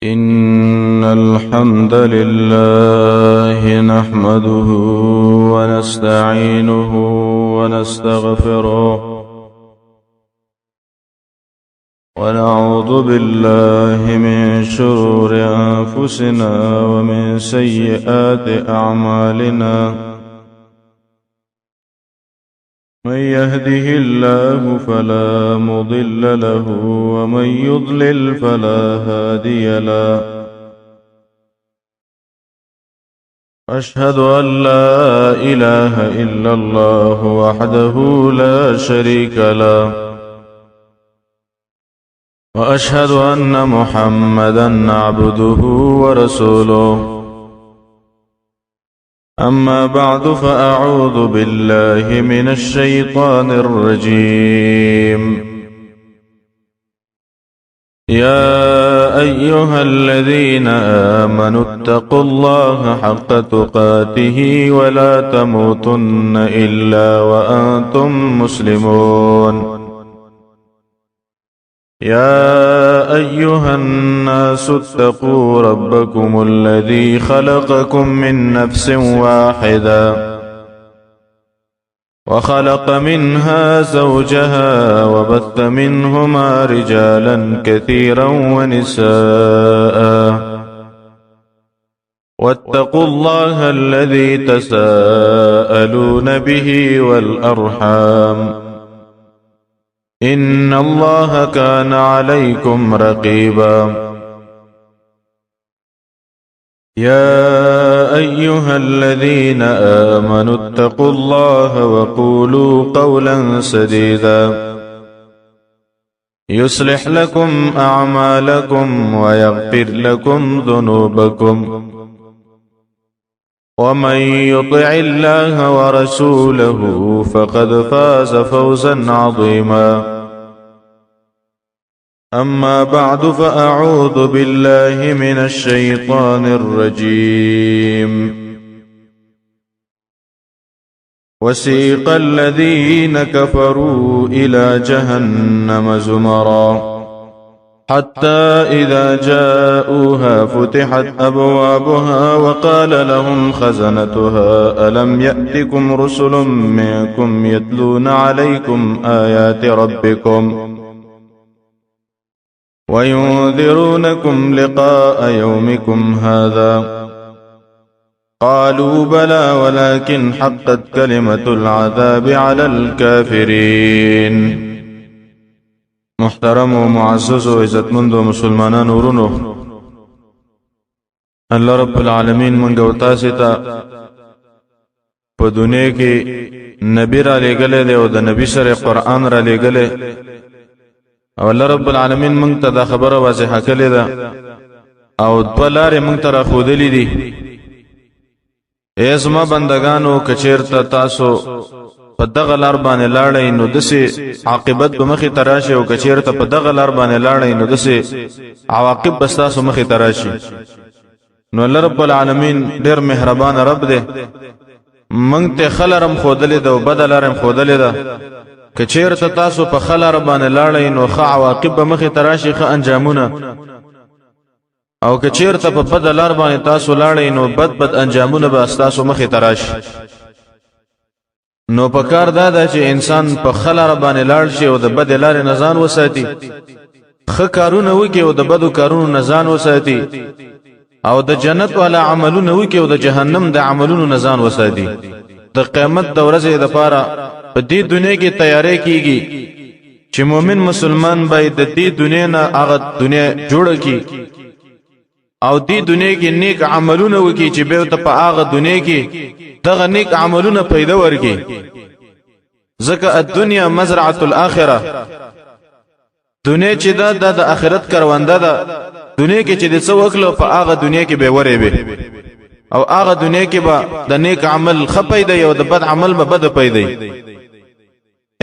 إن الحمد لله نحمده ونستعينه ونستغفره ونعوذ بالله من شرور أنفسنا ومن سيئات أعمالنا من يهده الله فلا مضل له ومن يضلل فلا هادي له أشهد أن لا إله إلا الله وحده لا شريك له وأشهد أن محمدا عبده ورسوله أما بعد فأعوذ بالله من الشيطان الرجيم يا أيها الذين آمنوا اتقوا الله حق تقاته ولا تموتن إلا وأنتم مسلمون يا أيها الناس اتقوا ربكم الذي خلقكم من نفس واحدة وخلق منها زوجها وبث منهما رجالا كثيرا ونساء واتقوا الله الذي تساءلون به والأرحام إن الله كان عليكم رقيبا يا أيها الذين آمنوا اتقوا الله وقولوا قولا سديدا يصلح لكم أعمالكم ويغفر لكم ذنوبكم ومن يطع الله ورسوله فقد فاز فوزا عظيما أما بعد فأعوذ بالله من الشيطان الرجيم وسيق الذين كفروا إلى جهنم زمرا حتى إذا جاءوها فتحت أبوابها وقال لهم خزنتها ألم يأتكم رسل منكم يتلون عليكم آيات ربكم وينذرونكم لقاء يومكم هذا قالوا بلى ولكن حقت كلمة العذاب على الكافرين. محترم و معزز و عزتمند و مسلمانان ورونو، الله رب العالمین منگا و تاسی تا پا دنیا کی نبی را لے گلے دے و دا نبی سر قرآن را لے گلے او الله رب العالمین منگ تا دا خبر واضحا کلی دا او دولار منگ تا را خودلی دی. ایزما بندگانو کچیر تا تاسو په دغه لار باندې لاړی نو دسه عاقبت به مخې تراشي او کچیرته په دغه لار باندې لاړی نو دسه عواقب بستاسو مخې تراشي. نو الله رب العالمین ډیر مهربان رب دی، مونږ ته خلرم خودلې ده او بدلارم خودلې ده. کچیرته تاسو په خلر باندې لاړی نو ښه عواقب به مخې تراشي، ښه انجامونه، او کچیرته په بدلار باندې تاسو لاړی نو بد انجامونه به تاسو مخې تراشي. نو پکار دا چې انسان په خلر باندې لاړ شي او د بد لارې نه ځان وساتي، ښه کارونه وکړي او د بدو کارونو نه ځان وساتي، او د جنت والا عملونه وکړي او د جهنم د عملونو نه ځان وساتي. د قیامت د ورځې لپاره په دې دنیا کې تیاری کیږي چې مؤمن مسلمان باید د دې دنیا نه هغه دنیا جوړه کړي او دې دنیا کې نیک عملونه وکړي چې به ته په هغه دنیا کې دغه نیک عملونه پیدا ورکړي. ځکه الدنیا مزرعه الاخره، دنیا چې دا د آخرت کرونده ده. دنیا کې چې د څه وکړو په هغه دنیا کې به ورې به، او هغه دنیا کې به د نیک عمل خپې دی او د بد عمل به بد پیدا.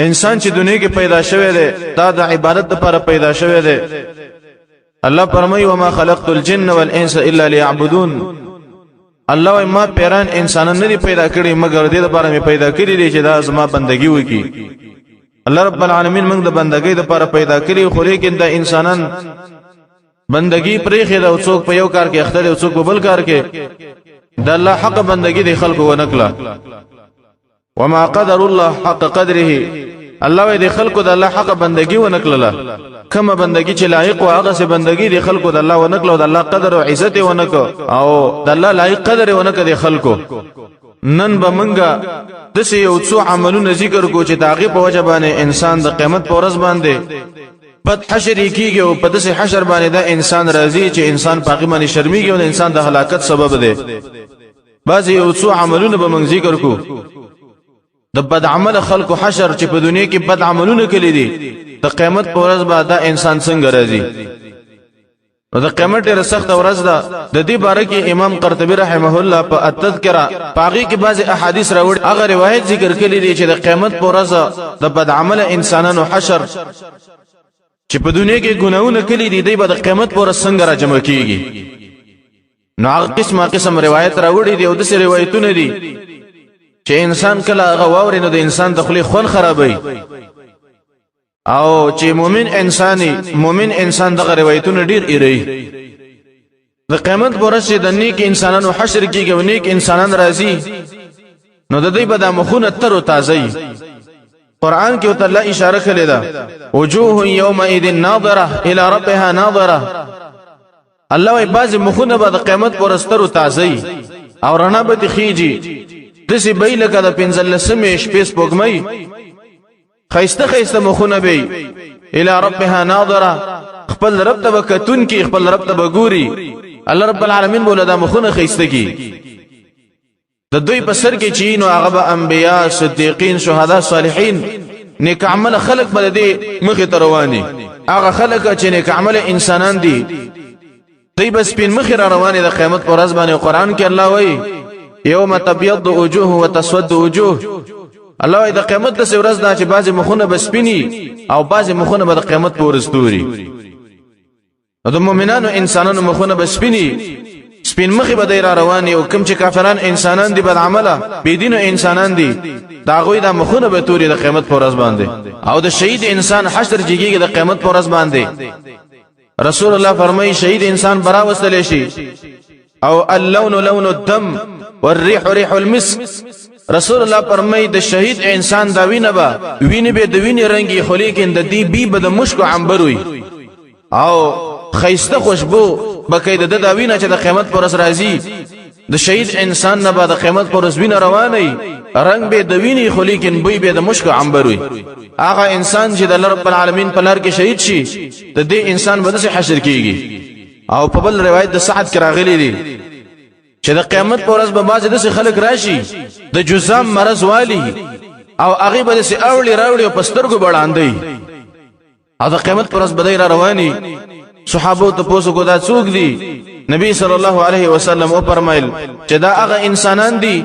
انسان چې دنیا کې پیدا شوی دی دا د عبادت لپاره پیدا شوی دی. الله فرمایي وما خلقت الجن والانس الا ليعبدون. الله ما پیران انسانان نه پیدا کړی مگر دې لپاره مې پیدا کړی دی چې دا زما بندگی وکړي. الله رب العالمین موږ د بندګۍ لپاره پیدا کړی، خو لیکن د انسانان بندگی پرېخې دا څوک په یو کار کې اخته او څوک په بل کار کې د الله حق بندگی د خلکو ونکړه وما قدر الله حق قدره الله دې خلکو د الله حق بندگی ونکړه کومه بندگی چې لایق او هغه سه بندگی د خلکو د الله ونکړه او د الله قدر او عزت ونکړه او د الله لایق قدر ونکړه د خلکو نن به منګه د سه یو څو عملونه ذکر کو چې داغه په وجه باندې انسان د قیامت په ورځ باندې پد حشر کیږي او په دسه حشر باندې دا انسان راضي چې انسان پاکي باندې شرمېږي او د انسان د هلاکت سبب دی بعضی یو څو عملونه به موږ ذکر کو د بد عمل خلق حشر چې په دنیا کې بد عملونه کړي دي د قیامت په ورځ باندې دا انسان څنګه راضي او د قیامت ډېر سخت ورځ ده د دې باره کې امام قرطبي رحمه الله په التذکرہ پاغي کې بعضی احادیث راوړي هغه روایت ذکر کړي دي چې د قیامت په ورځ د بد عمل انسانانو حشر چې په دنیا کې ګناونه کړي دي د قیامت پر څنګه را جمع کیږي نو هغه قسم روایت راوړي دي او د سری روایتونه دي چې انسان کله هغه واوري نو د انسان د خلی خون خرابوي او چې مؤمن انسان دغه روایتونه ډیر ایري د قیامت پر ورځ د نیک انسانانو حشر کیږي او نیک انسانان راځي نو د دې په د مخونه تر او تازه قرآن کې تعالی اشاره کړې ده وجوه یومئذ ناظره الى ربها ناظره الله وي باز مخونه به د قیامت پر استرو تازه او رڼا به تخیږي دسی بیل کده پنځلسمې شپې سپوږمۍ خیسته مخونه به الى ربها ناظره خپل رب ته وکتون کې خپل رب ته وګوري الله رب العالمین بوله دا مخونه خیسته کی د دوی په سر کې چې نو هغه انبیا صدیقین شهدا صالحین نیک عمل خلق بل دي مخې ترواني هغه خلق چې نیک عمل انسانان دي دوی بس پین مخې رواني د قیامت پر ورځ باندې قران کې الله وایي یوم تبيض وجوه وتسود وجوه الله وایي د قیامت د ورځ دا چې بعضی مخونه بس پینی او بعضی مخونه د قیامت پر ورځ توري د مؤمنانو انسانانو مخونه بس پینی سپین مخې به دای را رواني او کوم چې کافران انسانان دي بد عمله بيدینو انسانان دي دا غوي د مخونه به توري د قیامت پر ورځ باندې او د شهید انسان حشر جګيږي د قیامت پر ورځ باندې رسول الله فرمایي شهید انسان برا وستل شي او اللون لون الدم والريح ريح المسك رسول الله فرمایي د شهید انسان دا وینه به د وینې رنگي خو لیکن د دې بي به د مشک عنبر وي او خيسته خوشبو بکې د داوینه چې د قیامت پر ورځ راځي د شهید انسان نه بعد قیامت پر ورځ وینه رواني رنگ به د ویني خو لیکن بوی به د مشک عنبر وي هغه انسان چې د رب العالمین په لار کې شهید شي د دې انسان به د حشر کیږي او په بل روایت د سعد کې راغلي دي چې د قیامت پر ورځ به باز د خلک راشي د جزام مرز والی او هغه به د راوړي او پسترګو بړاندې او د قیامت پر ورځ به را رواني صحابو ته پوسو کو دا څوک دي نبی صلی الله علیه وسلم او فرمایل چې دا هغه انسانان دي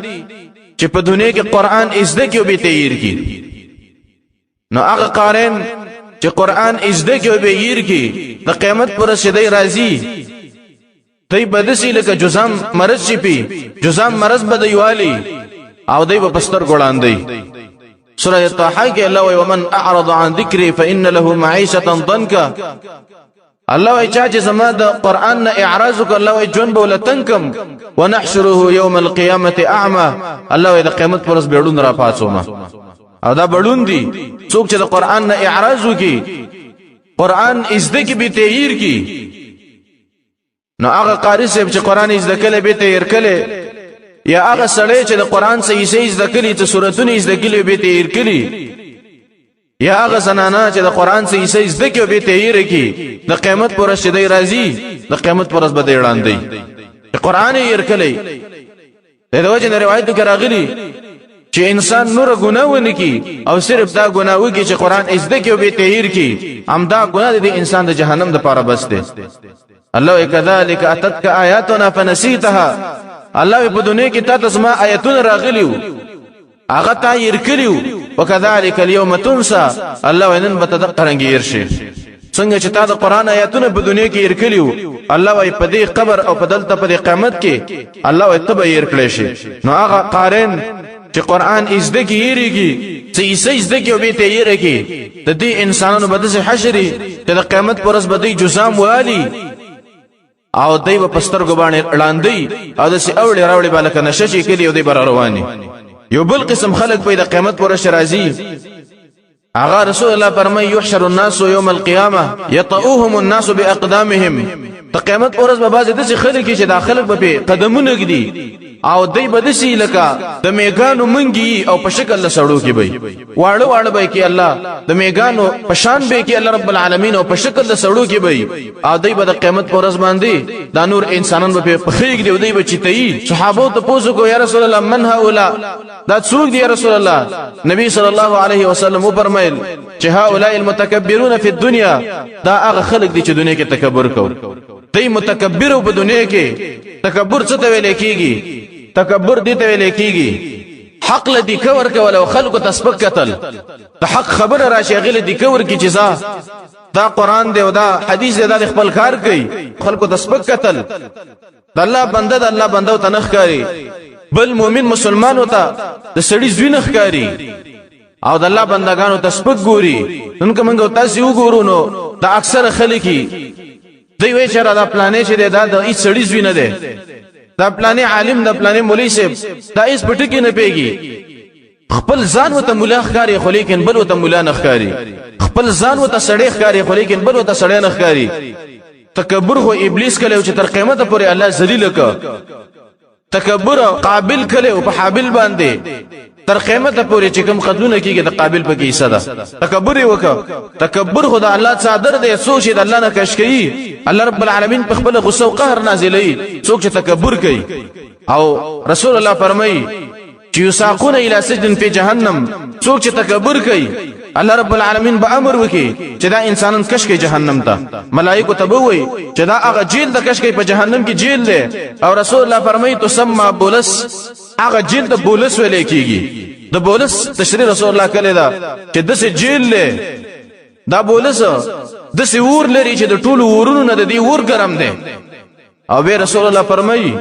چې په دنیا کې قران ازده کې به تیر کی نو هغه قارن چې قران ازده کې به ییر کی د قیامت پر شدی راځي دای بدسي لکه جزام مرز شي پی جزام مرز بدیوالی او دای په پستر ګولاندې سوره طه کې الله وی ومن اعرض عن ذکری فان له معيشه ضنكا الله وی چې زما د قران نه اعراض وک الله وی جون بوله تنکم ونحشره يوم القيامه اعمى الله وی د قیامت پر ورځ بیړون را پاتوما او دا بړون دي څوک چې د قران نه اعراض وکي قران ازده کې به تغییر کی نو هغه قاری صاحب چې قران ازده کله به تغییر کله یا هغه سړی چې د قران صحیح ازده کړي ته سوراتونه ازده کړي به تغییر کړي یا هغه زنانه چې د قران صحیح ازده کړي به تغییر کړي د قیامت پر ورځ دی راځي د قیامت پر ورځ به دی وړاندې قران یې ورکړي د وجه روایت کې راغلي چې انسان نور ګناه ونه کی او صرف دا ګناه وکي چې قران ازده کې به تغییر کړي امدا ګناه دي انسان د جهنم د پاره بس دی الله کذالک اتتک آیاتنا فنسیتها الله په دنیا کې تاسو ما آیتونه راغلیو هغه تا یې کړیو وکذالک اليوم تنسى الله وینن بتذکرنګ يرشي څنګه چې تاسو قران آیتونه په دنیا کې یې کړیو الله وايي په دې قبر او په دلته په قیامت کې الله وايي تبه یې کړی شي نو هغه قارن چې قران ازده کې یریږي چې ازده کې به ته یریږي د دې انسانانو بده حشري چې د قیامت پر ورځ بده جزام والی او دای په پسترګو باندې لاندې او د سی اوړي راوړي بالک نشي کلی او دی بر رواني یو بل قسم خلق په د قیامت پر شرازي اغا رسول الله فرمای يحشر الناس يوم القيامه يطؤهم الناس باقدامهم د قیامت پر ورځ به باز د خلک چې داخله په قدمونه کړي او دای بدسي لکه د میګانو منګي او په شکل لسړو کې به واړه واړه به کې الله د میګانو په شان به کې الله رب العالمین او په شکل لسړو کې به او دای به د قیامت پر ورځ باندې دا نور انسانان به په خېګ دی دای به چتای صحابه ته پوښتنه کو یا رسول الله من هؤلاء دا څوک دی یا رسول الله نبی صلی الله علیه وسلم فرمایل چې هؤلاء المتکبرون فی الدنيا دا هغه خلک دي چې دنیا کې تکبر کوي دای متکبر په دنیا کې تکبر څه ته ویل کیږي تکبر دي ته ویل کیږي حق لدی کور کول او خلق تسبق قتل د حق خبر راشي غل دي کور کی جزاء دا قران دی او دا حدیث دی د خپل کار کوي خلق تسبق قتل د الله بنده د الله بنده تنخ کاری بل مؤمن مسلمان وتا د سړي زوینخ کاری او د الله بندگانو تسبق ګوري نن کومه تاسو وګورو نو دا اکثر خلکی دی وی چر دا پلانې چې دا د هیڅ سړي زوینه ده دا پلانې عالم دا پلانې مولوی صاحب دا هیڅ پټکی نه پیږي خپل ځان وته مولا ښکاری خو لیکن بل وته مولا نه ښکاری خپل ځان وته سړی ښکاری خو لیکن بل وته سړی نه ښکاری تکبر خو ابلیس کله چې تر قیامت پورې الله ذلیل ک تکبر قابل کله او په حابل باندې تر قیامت پورې چې کوم قتلونه کیږي د قابل په کې حصہ ده تکبر وکړه تکبر خدای الله صادر دی سوچ د الله نه کش کوي الله رب العالمین په خپل غصه او قهر نازلوي څوک چې تکبر کوي او رسول الله فرمایي چې یساقون الی سجن فی جهنم څوک چې تکبر کوي الله رب العالمین به امر وکي چې دا انسانان کش کوي جهنم ته ملائکه ته وایي چې دا هغه جیل د کش کوي په جهنم کې جیل دی او رسول الله فرمایي تسمى بولس هغه جیل د بولس ویل کیږي د بولس تشریح رسول الله کړی دا چې دسه جیل له دا بولس دسه ور لري چې د ټولو ورونو نه د دې ور ګرم دی او به رسول الله فرمایي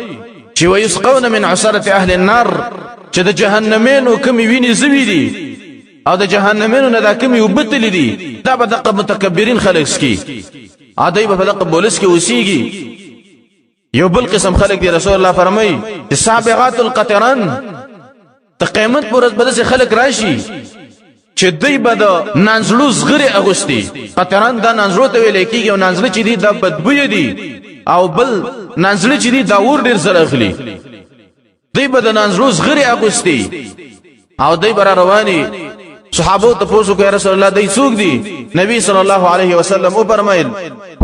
چې ويسقون من عصاره اهل النار چې د جهنمینو کوم ویني زوی دي او د جهنمینو نه دا کوم وبتل دي دا به د متکبرین خلک سکی عادی به د بولس کې وسیږي یو بل قسم خلق دی رسول الله فرمایي سابغات القطران ته قیامت پر ورځ به خلق راشي چې دوی به د نانزلو زغری اغوستي قطران دا نانزلو ته ویل کېږي او نانزل چې دی د بدبوی دي او بل نانزل چې دی دا ور ډیر سره اخلي دوی به د نانزلو زغری اغوستي او دوی بر رواني صحابو ته پوښتنه کوي رسول الله دوی څوک دي نبی صلی الله علیه وسلم او فرمایل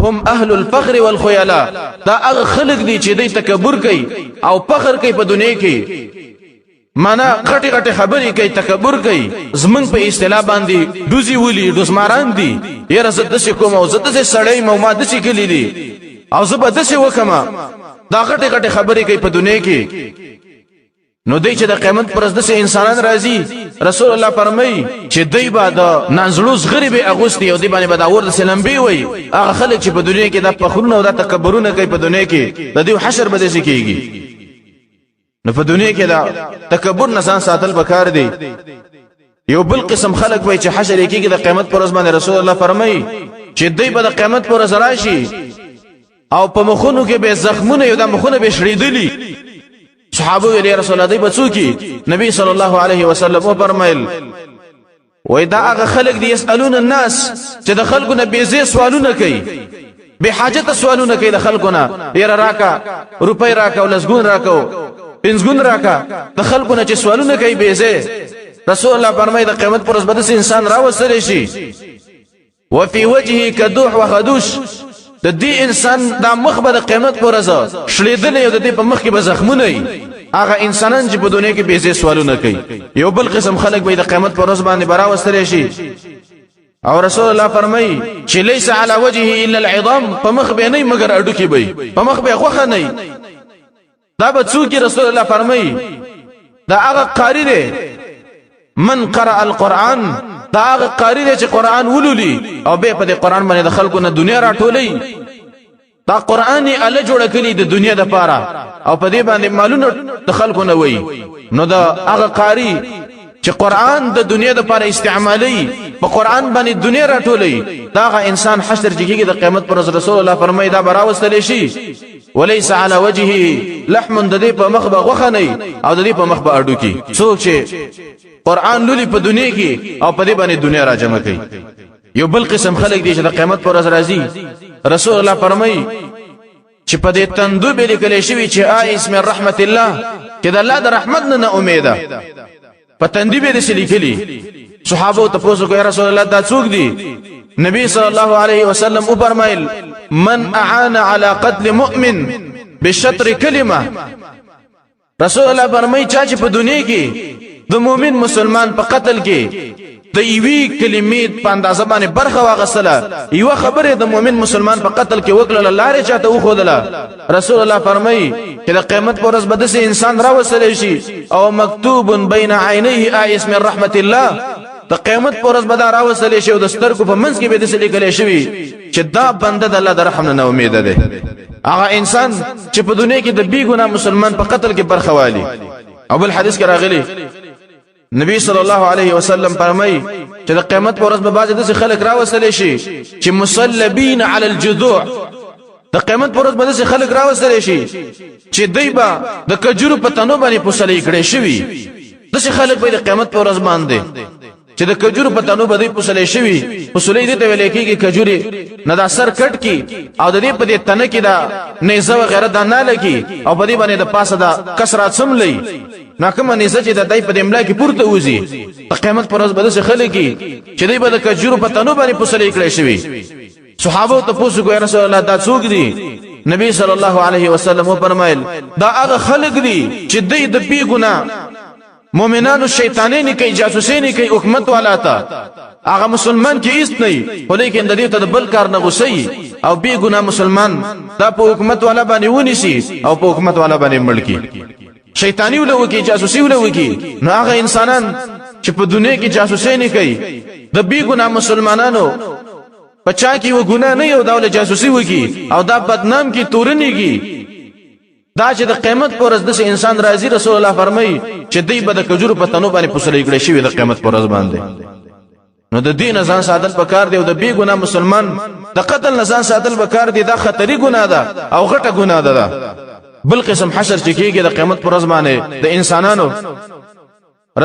هم اهل الفخر والخيلاء دا هغه خلق دي چې دوی تکبر کوي او فخر کوي په دنیا کې معنا غټي غټي خبرې کوي تکبر کوي زمون په اصطلاح باندې دوزي ولي دوزماران دي یره زده شي کوم او زده شي سړی مو ماده شي کلی دي او زبده شي وکما دا غټي غټي خبرې کوي په دنیا کې نو دوی چې د قیامت پر ورځ د انسانان راځي رسول الله فرمایي چې دوی به د نانزلوز غریب اغوستي او دوی باندې به دا ور د سلمبي وي هغه خلک چې په دنیا کې د فخرونه او د تکبرونه کوي په دنیا کې د دوی حشر به دي کیږي نو په دنیا کې دا تکبر نه ځان ساتل بکار دی یو بل قسم خلک وای چې حشر کېږي د قیامت پر ورځ باندې رسول الله فرمایي چې دوی به د قیامت پر ورځ راشي او په مخونو کې به زخمونه یو د مخونه به شړېدلي صحابه ویل رسول الله دی بچوکی نبی صلی الله علیه وسلم او فرمایل وای دا هغه خلق دی يسالون الناس چې د خلقونه بیزه سوالونه کوي به حاجت سوالونه کوي د خلقونه ير راکا روپۍ راکا ولسګون راکا پنځګون راکا د خلقونه چې سوالونه کوي بیزه رسول الله فرمایي د قیامت پر ورځ به انسان راوستل شي وفي وجهه كدوح وخدوش د دې انسان د مخ به د قیامت پر ورځ شلیدل یو د دې په مخ کې به زخمونه وي هغه انسانان چې په دنیا کې به سوالونه کوي یو بل قسم خلک به د قیامت پر ورځ باندې براوستل شي او رسول الله فرمایي چې ليس على وجهه الا العظام په مخ به نه مگر اډو کې به په مخ به خوخه نه دا به څوک رسول الله فرمایي دا هغه قاری دی من قرأ القرآن دا هغه قاری دی چې قرآن ولولي او به په دې قرآن باندې د خلکو نه دنیا راټولي دا قرآن یې الله جوړ کړی د دنیا د پاره او په دې باندې مالونه د خلکو نه وای نو دا هغه قاری چې قرآن د دنیا د پاره استعمالي په قرآن باندې دنیا راټولي دا هغه انسان حشر جګیږي د قیامت پر ورځ رسول الله فرمایي دا براوستل شي وليس على وجهه لحم د دې په مخ به غوخه نه او د دې په مخ به اډو کی څوک چې قران لولي په دنیا کې او په دې باندې دنیا را جمع کوي یو بل قسم خلک دي چې د قیامت پر ورځ راځي رسول الله فرمایي چې په دې تندو به لیکل شوی چې اسم رحمت الله چې د الله د رحمت نه امیده په تندې به دې لیکلي صحابه ته پوښتنه کوي رسول الله دا څوک دي نبی صلی الله علیه وسلم او فرمایل من اعان على قتل مؤمن بشطر كلمه رسول الله فرمایي چې په دنیا کې د مؤمن مسلمان په قتل کې د ایوی کلمې په اندازه باندې برخه واغسله یو خبره د مؤمن مسلمان په قتل کې وکړه لاره چاته وخدله رسول الله فرمایي چې د قیامت پر ورځ به د انسان راوصل شي او مکتوب بین عینیه اسم رحمت الله د قیامت پر ورځ به دا راوصل شي او د سترګو په منځ کې به د لیکل شي چې دا بنده د الله د رحم نه امید ده هغه انسان چې په دنیا کې د بی ګناه مسلمان په قتل کې برخه والی او بل حدیث کې راغلی نبی صلی الله علیه وسلم فرمایي چې د قیامت پر ورځ به بعض د خلک راوصل شي چې مصلبین علی الجذوع د قیامت پر ورځ به د خلک راوصل شي چې دایبا د کجورو په تنو باندې پوسلې کړي شي د خلک به د قیامت پر ورځ باندې چې د کجورو په تنو باندې پوسلې شي پوسلې دې ته ویل کېږي کجوري نه دا سر کټ کی او د دې په دې تنه کې دا نيزه وغیرہ دا نه لګي او په دې باندې د پاسه دا کسرات سملې ناکمه نيزه چې د دای په املا کې پورته وځي قیامت پر ورځ به د خلک چې دې په کجورو په تنو باندې پوسلې کړي شي صحابه ته پوښتنه کوي رسول الله دا څوک دي نبی صلی الله علیه وسلم فرمایل دا هغه خلک دي چې دې د بی ګناه مومنانو شیطانین کوي جاسوسین کوي حکومت والا تا هغه مسلمان کې ایست نه ولیکن د دې ته بل کار نه غوسي او بی ګناه مسلمان دا په حکومت والا باندې ونیسي او په حکومت والا باندې ملکی شیطانی ولوي جاسوسي ولوي نو هغه انسانان چې په دنیا کې جاسوسین کوي د بی ګناه مسلمانانو پچا کې و ګناه نه یو دا جاسوسي وکي او دا بدنام کې تورنيږي دا چې د قیامت پر ورځ د انسان راضي رسول الله فرمایي چې دوی به د کجورو په تنو باندې پوسلې کړي شي د قیامت پر ورځ باندې نو د دین ځان ساتل پکار دی او د بی ګناه مسلمان د قتل ځان ساتل پکار دی دا خطرې ګناه ده او غټه ګناه ده بل قسم حشر چې کېږي د قیامت پر ورځ باندې د انسانانو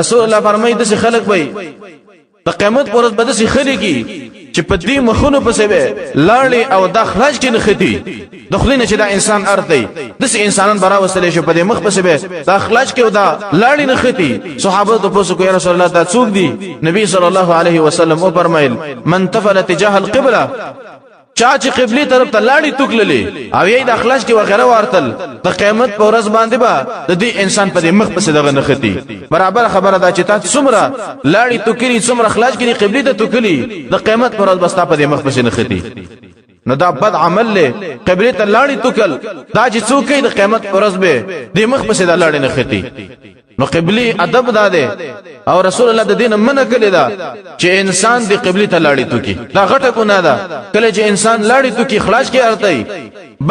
رسول الله فرمایي د خلک وي د قیامت پر ورځ به د خلک چې په دې مخونو پسې به لاړې او د خلاص کې نختی د خلینو چې دا انسان ارتي د انسانان برا وسلې شو په دې مخ پسې به د اخلاص کې او دا لاړې نختی صحابه ته پوښتنه کوي رسول الله دا څوک دي نبی صلی الله علیه وسلم او فرمایل من تفل تجاه القبلة چا چې قبله طرف ته لاړې توکللې او یې د اخلاص کې وغیرہ ورتل د قیامت په ورځ باندې به د دې انسان په دې مخ پسې دغه نختی برابر خبره ده چې تاسو څومره لاړې توکلي څومره اخلاص کې قبله ته توکلي د قیامت پر ورځ بستا په دې مخ پسې نختی نو دا بد عمل له قبله ته لاړې توکل دا چې څوک د قیامت پر ورځ به د مخ پسې د لاړې نختی نو قبلي ادب داده او رسول الله د دین منع کړی دا چې انسان د قبلي ته لاړې توکي دا غټه ګناه ده کله چې انسان لاړې توکي خلاص کې ارتای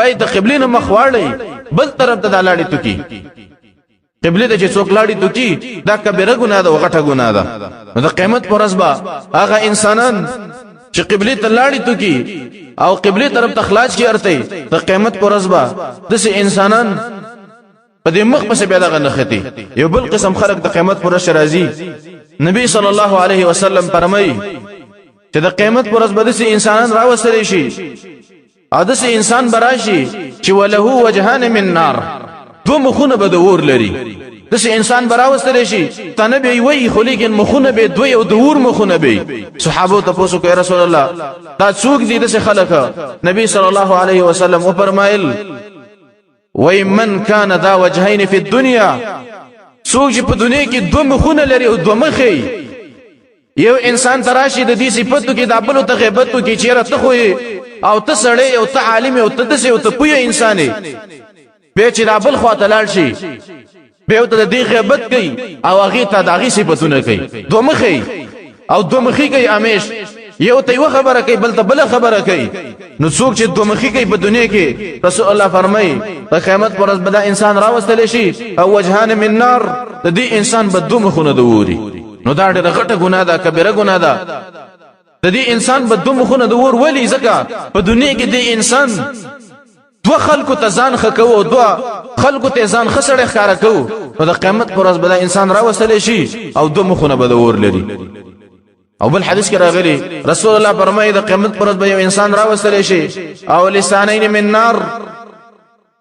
بای د قبلي نه مخواړی بل طرف ته لاړې توکي قبلي ته چې څوک لاړې توکي دا کبیره ګناه ده او غټه ګناه ده نو د قیامت پر ورځ به هغه انسانان چې قبلي ته لاړې توکي او قبلي طرف ته خلاص کې ارتای د قیامت پر ورځ به د انسانان په دې مخ پسې بیا دغه نختی یو بل قسم خلق د قیامت پر ورځ راځي نبی صلی الله علیه وسلم فرمایي چې د قیامت پر ورځ به د انسانان راوستل شي او د انسان براشي چې وله وجهان من نار دو مخونه به د اور لري د انسان براوستل شي تنبي وی خو لیکن مخونه به دوی او د اور مخونه به صحابه ته پوښتنه کوي رسول الله دا څوک دي د خلک نبی صلی الله علیه وسلم او فرمایل وَمَنْ كَانَ ذَا وَجْهَيْنِ فِي الدُّنْيَا څوک چې په دنیا کې دوه مخونه لري او دوه مخې یو انسان تراشي د دې صفاتو کې د بل ته غیبت کوي چې راته خو او ته سړی او ته عالم او ته دسه او ته پوهه انساني به چې د بل خواته لاړ شي به ته د دې غیبت کوي او هغه ته دغه صفاتونه کوي دوه مخې او دوه مخې کوي امیش یو ته یو خبره کوي بل ته بل خبره کوي نو څوک چې دوه مخې کوي په دنیا کې رسول الله فرمایي د قیامت پر ورځ به دا انسان راوستل شي او وجهان من نار د دې انسان به دوه مخونه دوري نو دا ډېره غټه ګناه ده کبیره ګناه ده د دې انسان به دوه مخونه دور ولی ځکه په دنیا کې د انسان دو خلکو ته ځان خکو او دو خلکو ته ځان خسړې ښکارا کو نو د قیامت پر ورځ به انسان را وصلې شي او دو مخونه به اور لري. او بل حدیث کې راغلی رسول الله فرمایي د قیامت پر ورځ به یو انسان را وصلې شي او لسانین من نار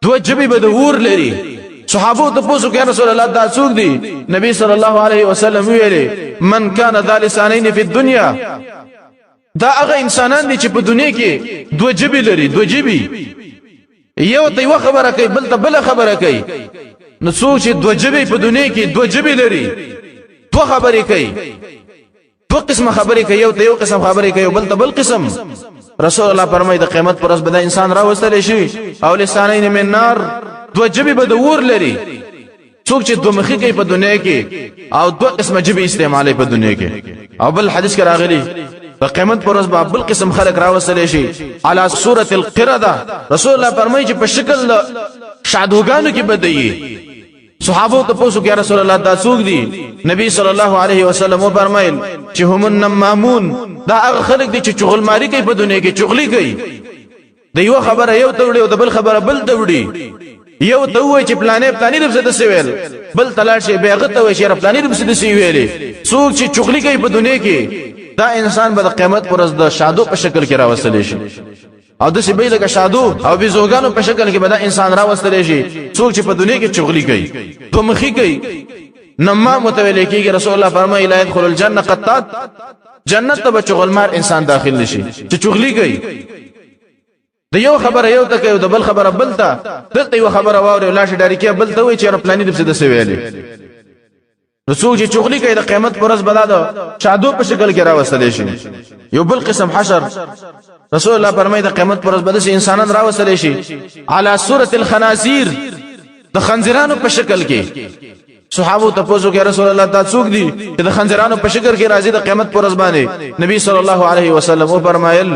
دو جبې به د اور لري. صحابو ته پوښتنه کوي رسول الله دا څوک دي؟ نبی صلی الله علیه وسلم ویلي من کان ذا لسانین فی الدنيا دا هغه انسانان دي چې په دنیا کې دو جبې لري. دو جبې یو ته یو خبره کوي بل ته بل خبره کوي. نو څوک چې دو جبې په دنیا کې دو جبې لري دو خبرې کوي دو قسم خبرې کوي یو ته یو قسم خبرې کوي بل ته بل قسم. رسول الله فرمایي د قیامت پر ورځ به انسان را وستل شي او لسانین من نار دو جبې به د اور لري. څوک چې دو مخې کوي په دنیا کې او دو قسم جبې استعمالي په دنیا کې. او بل حدیث کې راغلی د قیامت پر ورځ به بل قسم خلق را وستل شي علی صورة القردة. رسول الله فرمایي چې په شکل شادوګانو کې بدایي. صحابو ته پوښتنه کوي رسول الله دا څوک دي؟ نبی صلی الله علیه وسلم فرمایل چې هم النمامون دا هغه خلک دي چې چغلماری کوي په دنیا کې چغلي کوي. د یو خبره یو ته وړي او د بل خبره بل ته وړي. یو ته وایي چې پلانې رب څه ویل بل تلاش شي بیاغه ته وایي چې پلانې رب څه ویلې. څوک چې چغلي کوي په دنیا کې دا انسان به د قیامت پر ورځ د شادو په شکل کې راوستل شي او د سی به لکه شادو او بيزوګانو په شکل کې به دا انسان راوستل شي. څوک چې په دنیا کې چغلي کوي دو مخې کوي نمام متولی کېږي. رسول الله فرمایي لا يدخل الجنه قطات جنت ته به چغلمار انسان داخل نشي چې چغلي کوي. د یو خبره یو ته کوي د بل خبره بل ته دلته یو خبره واوري لاش ډاری کې بل ته وایي چې پلانې د څه ویلې. نو څوک چې چغلي کوي د قیامت پر ورځ به دا شادو په شکل کې راوستل شي. یو بل قسم حشر رسول الله فرمایي د قیامت پر ورځ به انسانان راوستل شي علی صورة الخنازیر د خنزیرانو په شکل کې. صحابو ته پوښتنه کوي رسول الله دا څوک دي چې د خنزیرانو په شکل کې راځي د قیامت پر ورځ باندې؟ نبی صلی الله علیه وسلم فرمایل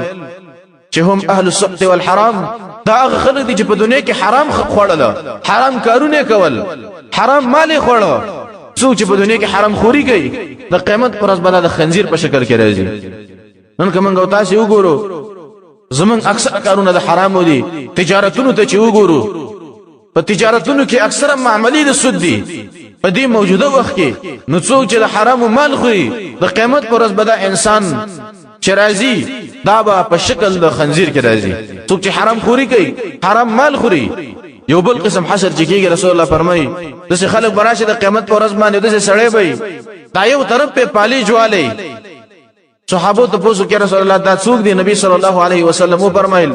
چې هم اهل السحت والحرام دا هغه خلک دي چې په دنیا کې حرام خوړل حرام کارونه کول حرام مال خوړل. څوک چې په دنیا کې حرام خوري کوي د قیامت پر ورځ باندې د خنزیر په شکل کې راځي. نن کوم غو تاسو وګورو زمون اکثر کارونه د حرامو دي. تجارتونو ته چې وګورو په تجارتونو کې اکثره معاملې د سود دي. په دې موجوده وخت کې نو څوک چې د حرامو مال خوري د قیامت پر ورځ به دا انسان چې راځي دا به په شکل د خنزیر کې راځي. څوک چې حرام خوري کوي حرام مال خوري. یو بل قسم حشر چې کېږي رسول الله فرمایي دغه خلک براشه د قیامت پر ورځ باندې دغه سړی وي دا یو طرف په پالي جوالي. صحابو ته پوښتنه کوي رسول الله دا څوک دی؟ نبی صلی الله علیه وسلم فرمایل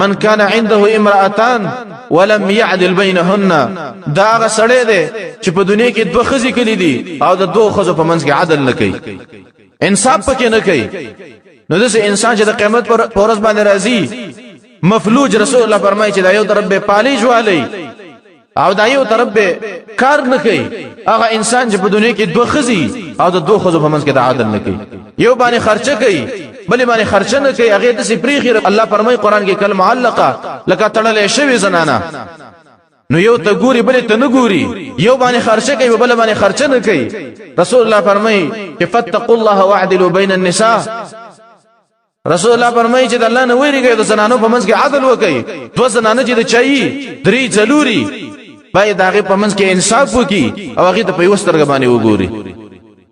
من کان عنده امراتان ولم يعدل بينهن دا هغه سړی دی چې په دنیا کې دوه خزي کړي دي او د دوه خزو په منځ کې عدل نه کوي انصاف پکې نه کوي. نو دغه انسان چې د قیامت پر ورځ باندې راځي مفلوج. رسول الله فرمایي چې دا یو طرف به پالي جوالي او دا یو طرف به کار نه کوي. هغه انسان چې په دنیا کې دوه خزي او د دوه خزو په منځ کې د عدل نه کوي. یو باندې خرچه کوي بل باندې خرچه نه کوي هغه د سپریخي. الله فرمایي قران کې کلمه معلقه لکه تړلې شوی زنانه. نو یو ته ګوري بل ته نه ګوري. یو باندې خرچه کوي بل باندې خرچه نه کوي. رسول الله فرمایي چې فتقوا الله واعدلوا بين النساء. رسول الله فرمایي چې د الله نه ویریږي د زنانو په منځ کې عدل وکړي. دو زنانه چې د چایي درې څلوري باید هغه په منځ کې انصاف وکړي او هغه ته په یو سترګه باندې وګوري.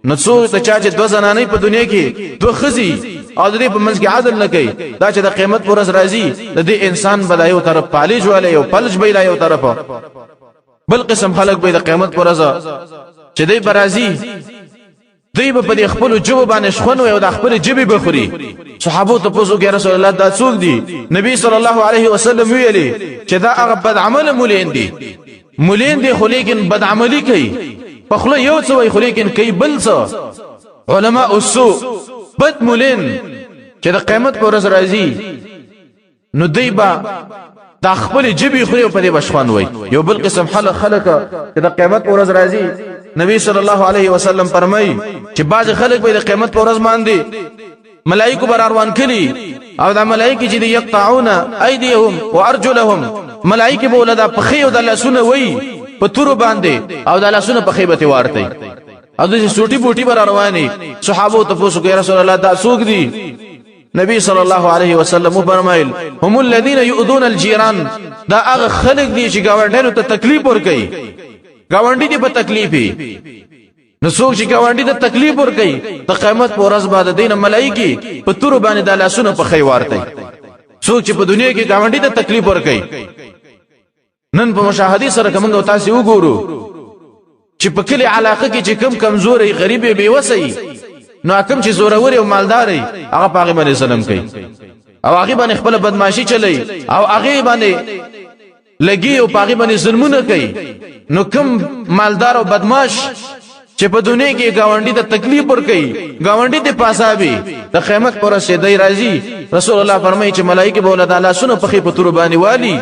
نو څو ته چا چې دو زنانې په دنیا کې دو خزي او د دې په منځ کې عدل نه کوي دا چې د قیامت پر ورځ راځي د دې انسان بدایو طرف پالج والے یو پلج به لایو طرف بل قسم خلق به د قیامت پر ورځ چې دوی برازي دوی په دې خپل جوب باندې شخونو او د خپل جبې بخوري. صحابو ته پوښتنه کوي رسول الله دا څوک دي؟ نبی صلی الله علیه وسلم ویلي چې دا هغه بد عمل مولین دي خو لیکن بد عملی کوي. په خله یو څه وي خو لیکن کوي بل څه. علماء السوء بد مولین چې د قیامت پر ورځ راځي نو دوی با د خپل جبې خوري په دې بشخوان وي. یو بل قسم خلک چې د قیامت پر ورځ راځي نبی صلی الله علیه وسلم فرمایي چې بعض خلک به د قیامت پر ورځ باندې ملائکه بر روان کړي او دا ملائکه چې یقطعون ايديهم وارجلهم ملائکه به ولدا په خيو د لاسونه وي په تور باندې او د لاسونه په خيبته ورته او د سوټي بوټي بر رواني. صحابه ته پوښتنه کوي رسول الله دا څوک دي؟ نبی صلی الله علیه وسلم فرمایل هم الذين يؤذون الجيران دا هغه خلق دي چې گاونډیانو ته تکلیف ورکړي گاونډي دي په تکلیفي نو څوک چې گاونډي ته تکلیف ورکړي د قیامت پر ورځ باندې دین ملایکی په تور باندې د لاسونو په خی ورتي څوک چې په دنیا کې گاونډي ته تکلیف ورکړي نن په مشاهدي سره کومه تاسو وګورو چې په کلی علاقه کې چې کم کمزوري غریب بي وسي نو کوم چې زوروري او مالداري هغه پاغي باندې سلام کوي او هغه باندې خپل بدمعشي چلی او هغه باندې لګي او پاغي باندې ظلمونه کوي نو کوم مالدار او بدمعش چې په دنیا کې گاونډي ته تکلیف ور کوي گاونډي ته پاسابي د قیامت پر رسیدای راځي رسول الله فرمایي چې ملائکه به ولدا الله سونه په خې په تور باندې والی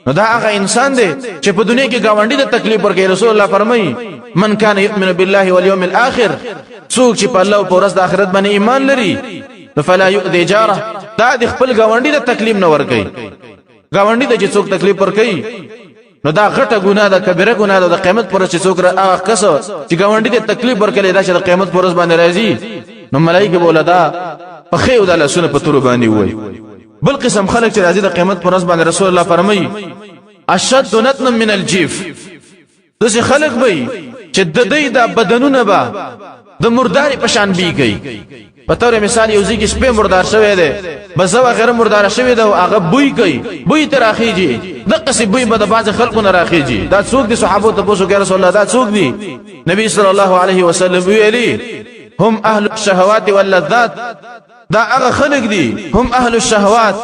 نو دا هغه انسان دی چې په دنیا کې گاونډي ته تکلیف ور کوي رسول الله فرمایي من کان یؤمن بالله والیوم الاخر څوک چې په الله او په ورځ د آخرت باندې ایمان لري فلا یؤذي جاره دا د خپل گاونډي ته تکلیف نه ور کوي گاونډي ته چې څوک تکلیف ور کوي نو دا غټه ګناه ده کبیره ګناه ده د قیامت پر چې څوک هغه کس چې گاونډي ته تکلیف ورکړي دا چې د قیامت پر ورځ باندې راځي نو ملائکه بوله دا په خیو د لاسونه په تور باندې وای بل قسم خلک چې راځي د قیامت پر ورځ باندې رسول الله فرمایي اشد نتن من الجيف دغه خلک وای چې د دې د بدنونه با د مرداري پشان بیږي په تور مثال یو ځکه سپه مردار شوی دی بس هغه غیر مردار شوی دی او هغه بوی کوي بوی تر اخیږي د قصې بوی به د بعض خلکو نه راخیږي دا څوک دي صحابه ته پوښتنه کوي رسول الله دا څوک دي نبی صلی الله علیه وسلم ویلي هم اهل الشهوات واللذات دا هغه خلک دي هم اهل الشهوات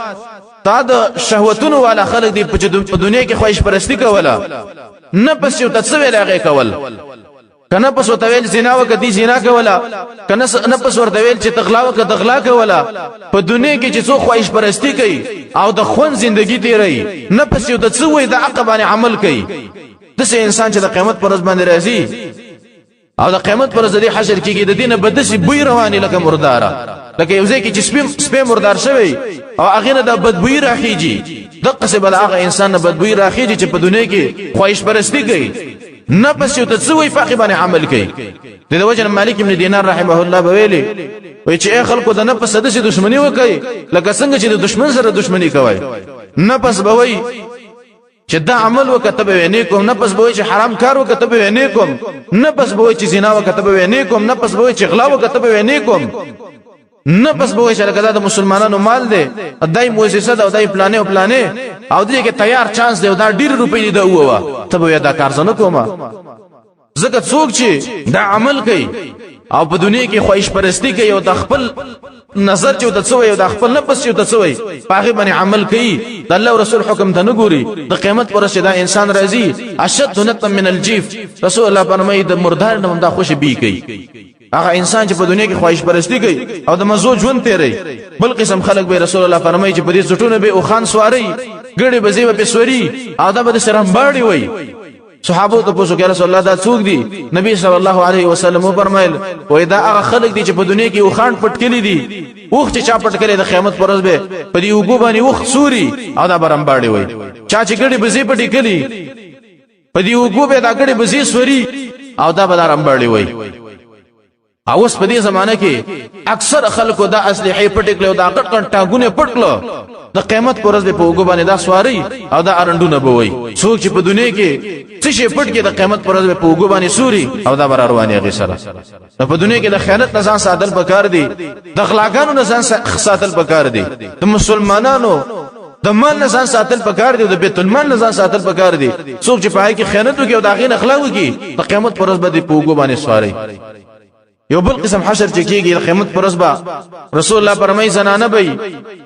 دا د شهوتونو والا خلک دي په دنیا کې خواهش پرستی کوله نه پس یو تسویل هغه کول کنه پس ورته ویل زنا وکړي زنا کولا کنه نه پس ورته ویل چې تغلا وکړه تغلا کولا په دنیا کې چې څو خواهش پرستی کوي او د خون ژوندۍ تیري نه پس یو د څو وې د عقبانه عمل کوي دغه انسان چې د قیامت پر ورځ باندې راځي او د قیامت پر ورځ د حشر کېږي د دینه بدسي بوی رواني لکه مرداره لکه یو ځای کې چې سپې مردار شوی او هغه نه د بدبوی راخیږي دغه څه بل هغه انسان نه بدبوی راخیږي چې په دنیا کې خواهش پرستی کوي نه پس یو تسوي فقې باندې عمل کوي د وجه مالک ابن دینار رحمه الله بویلی وای چې خلکو د نه پس د دښمنی وکي لکه څنګه چې د دښمن سره دښمنی کوي نه پس بوي چې دا عمل وکتب ویني کوم نه پس بوي چې حرام کار وکتب ویني کوم نه پس بوي چې زنا وکتب ویني کوم نه پس بوي چې غلا وکتب ویني کوم نه پس بوي چې لکه د مسلمانانو مال دی دای مؤسسه دا دای پلانې او پلانې او دې کې تیار چانس دی دا ډیر روپۍ دی دا ووا ته به دا کار زنه کومه زکه څوک چې دا عمل کوي او په دنیا کې خواهش پرستی کوي او د خپل نظر چې د څوي او د خپل نفس چې د څوي پاغه باندې عمل کوي د الله رسول حکم ته نه ګوري د قیامت پر ورځ دا انسان راځي اشد نتن من الجيف رسول الله فرمایي د مردار نه دا خوشي بي کوي هغه انسان چې په دنیا کې خواهش پرستی کوي او د مزو ژوند تیری بل قسم خلک به رسول الله فرمایي چې په دې سټونه به او خان سواری ګړي بزی په سوري او دا به سرهم باړي وای صحابه ته پوښتنه کوي رسول الله دا څوک دي نبی صلی الله علیه وسلم فرمایل وای دا هغه خلک دي چې په دنیا کې او خان پټ کړي دي اوخ چې چا پټ کړي د قیامت پر ورځ به په دې وګو باندې اوخ سوري او دا برم باړي وای چا چې ګړي بزی پټ کړي په دې وګو به دا ګړي بزی سوري او دا برم باړي وای اوس په دې زمانہ کې اکثر خلکو دا اسلحه پټکلو دا کټ ټاګونه پټلو د قیامت پر ورځ په وګو باندې دا سواری او دا ارندونه بوي څوک چې په دنیا کې څه شي پټ کې د قیامت پر ورځ په وګو باندې سوري او دا بر رواني غي سره په دنیا کې د خیانت نزان ساتل پکار دي د اخلاقانو نزان ساتل پکار دي د مسلمانانو د مال نزان ساتل پکار دي او د بیت المال نزان ساتل پکار دي څوک چې پای کې خیانت وکي او دا غي اخلاق وکي د قیامت پر ورځ باندې په وګو باندې سواری یو بل قسم حشر چې کېږي د قیامت پر ورځ با رسول الله فرمایي زنانه به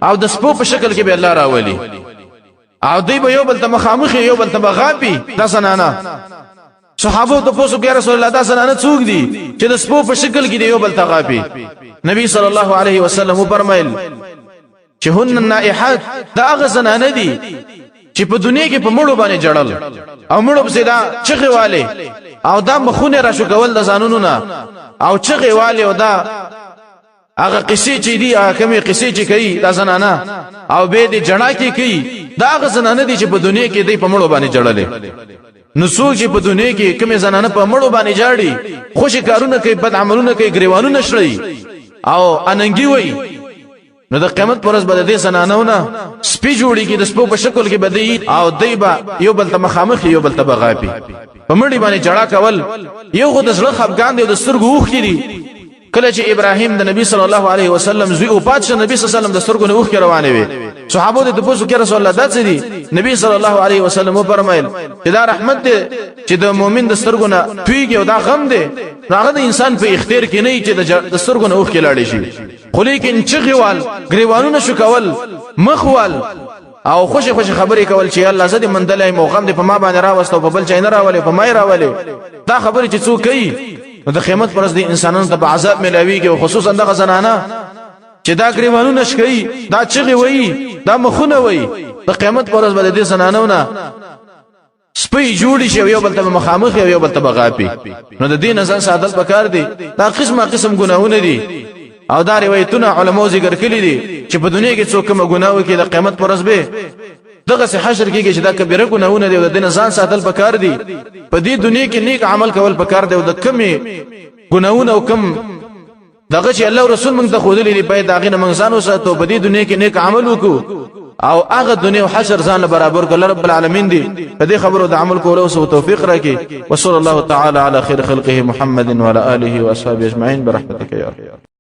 او د سپو په شکل کې به الله راولي او دوی به یو بل ته مخامخ یو بل ته غاپي دا زنانه صحابه ته پوښتنه کوي رسول الله دا زنانه څوک دي چې د سپو په شکل کې دی یو بل ته غاپي نبی صلی الله علیه وسلم فرمایل چې هن النائحات دا هغه زنانه دي چې په دنیا کې په مړو باندې جړل او مړو په سیدا چغه والے او دا مخونه را شو کول د زانونو نه او چغه والے او دا هغه قصې چې دي هغه کومه قصې چې کوي دا زنانه او به دې جړا کې کوي دا هغه زنانه دي چې په دنیا کې دی په مړو باندې جړلې نو څوک چې په دنیا کې کومه زنانه په مړو باندې جاړي خوشي کارونه کوي بد عملونه کوي ګریوانونه شړي او اننګي وای نو د قیامت پر ورځ به د سنانونه سپی جوړیږي د سپو په شکل کې بدی او دیبا یو بل ته مخامخ یو بل ته بغاپی په مړی باندې جړه کول یو خو د زړه خفګان دی او د سترګو اوخ کړي کله چې ابراهیم د نبی صلی الله علیه وسلم زوی او پات شه نبی صلی الله علیه وسلم د سترګو نه اوخ کې روانه وي صحابه د تاسو کې رسول الله داسې دي نبی صلی الله علیه وسلم فرمایل چې دا رحمت دی چې د مؤمن د سترګو نه پیږي او دا غم دی هغه د انسان په اختیار کې نه چې د سترګو نه اوخ کې لاړ شي خو لیکن چغیوال غریوانونه شو کول مخوال او خوشي خبرې کول چې الله زدي مندلای موغم دې په ما باندې راوستو په بل چا نه راولې په ما راولې دا خبرې چې څوک کوي د قیامت پر ورځ د انسانانو ته عذاب ملاويږي او خصوصا د غزنانه چې دا غریوانونه شکي دا چغي وایي دا مخونه وایي د قیامت پر ورځ به د زنانو نه سپي جوړی شي یو بل ته مخامخ یو بل ته بغاپي نو د دین ځان ساتل پکار دي دا قسم ګناهونه دي او دا روایتونه علماء ذکر کړی دي چې په دنیا کې څوک کوم ګناه وکړي د قیامت پر ورځ به دغه سه حشر کېږي چې دا کبیره ګناهونه دي او د دین ځان ساتل پکار دي په دې دنیا کې نیک عمل کول پکار دي او د کمی ګناهونه او کم دغه چې الله رسول موږ ته خودلې دی په داغه نه موږ ځان وساتو په دې دنیا کې نیک عمل وکړو او هغه دنیا او حشر ځان برابر کړل رب العالمین دی په دې خبرو د عمل کولو او توفیق راکړي وصلی الله تعالی علی خیر خلقه محمد وعلى اله واصحابه اجمعین برحمتک یا رب